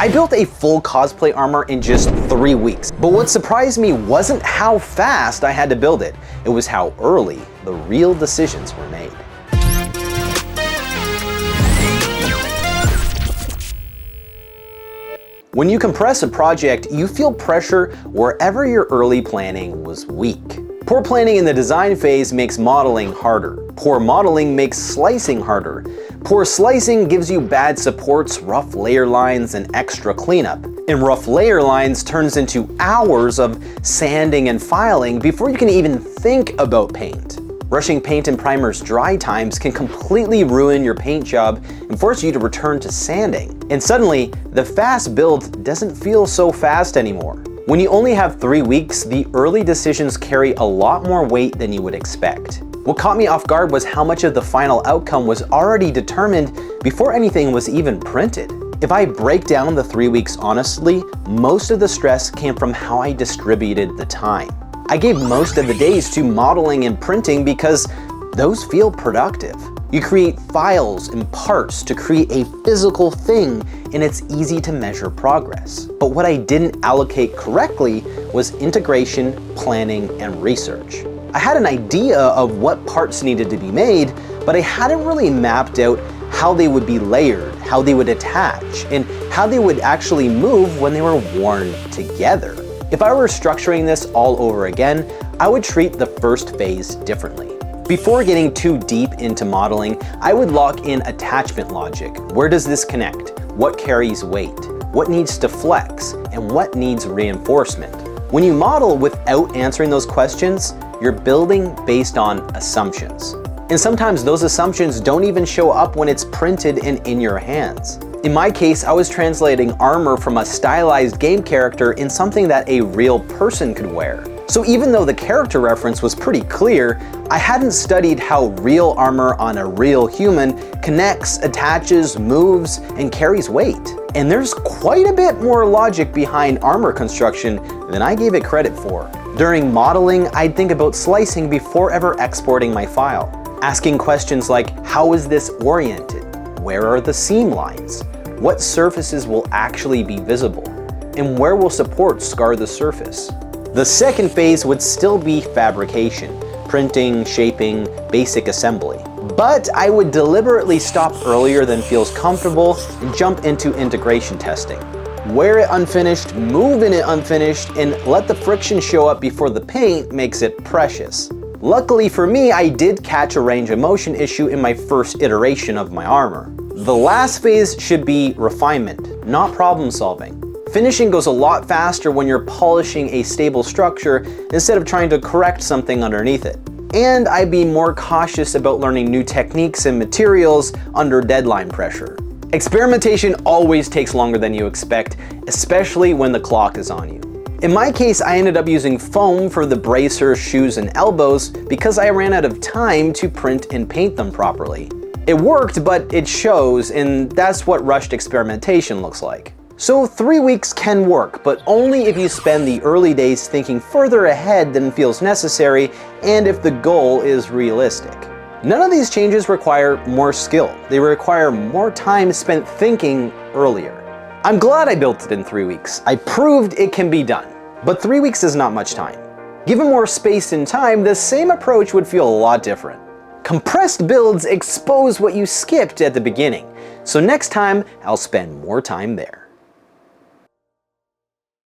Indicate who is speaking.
Speaker 1: I built a full cosplay armor in just 3 weeks, but what surprised me wasn't how fast I had to build it, it was how early the real decisions were made. When you compress a project, you feel pressure wherever your early planning was weak. Poor planning in the design phase makes modeling harder. Poor modeling makes slicing harder. Poor slicing gives you bad supports, rough layer lines, and extra cleanup. And rough layer lines turns into hours of sanding and filing before you can even think about paint. Rushing paint and primer's dry times can completely ruin your paint job and force you to return to sanding. And suddenly, the fast build doesn't feel so fast anymore. When you only have 3 weeks, the early decisions carry a lot more weight than you would expect. What caught me off guard was how much of the final outcome was already determined before anything was even printed. If I break down the 3 weeks honestly, most of the stress came from how I distributed the time. I gave most of the days to modeling and printing because those feel productive. You create files and parts to create a physical thing, and it's easy to measure progress. But what I didn't allocate correctly was integration, planning, and research. I had an idea of what parts needed to be made, but I hadn't really mapped out how they would be layered, how they would attach, and how they would actually move when they were worn together. If I were structuring this all over again, I would treat the first phase differently. Before getting too deep into modeling, I would lock in attachment logic. Where does this connect? What carries weight? What needs to flex? And what needs reinforcement? When you model without answering those questions, you're building based on assumptions. And sometimes those assumptions don't even show up when it's printed and in your hands. In my case, I was translating armor from a stylized game character in something that a real person could wear. So even though the character reference was pretty clear, I hadn't studied how real armor on a real human connects, attaches, moves, and carries weight. And there's quite a bit more logic behind armor construction than I gave it credit for. During modeling, I'd think about slicing before ever exporting my file. Asking questions like, how is this oriented? Where are the seam lines? What surfaces will actually be visible? And where will supports scar the surface? The second phase would still be fabrication, printing, shaping, basic assembly. But I would deliberately stop earlier than feels comfortable and jump into integration testing. Wear it unfinished, move in it unfinished, and let the friction show up before the paint makes it precious. Luckily for me, I did catch a range of motion issue in my first iteration of my armor. The last phase should be refinement, not problem solving. Finishing goes a lot faster when you're polishing a stable structure instead of trying to correct something underneath it. And I'd be more cautious about learning new techniques and materials under deadline pressure. Experimentation always takes longer than you expect, especially when the clock is on you. In my case, I ended up using foam for the bracers, shoes, and elbows because I ran out of time to print and paint them properly. It worked, but it shows, and that's what rushed experimentation looks like. So 3 weeks can work, but only if you spend the early days thinking further ahead than feels necessary and if the goal is realistic. None of these changes require more skill. They require more time spent thinking earlier. I'm glad I built it in 3 weeks. I proved it can be done. But 3 weeks is not much time. Given more space and time, the same approach would feel a lot different. Compressed builds expose what you skipped at the beginning, so next time I'll spend more time there.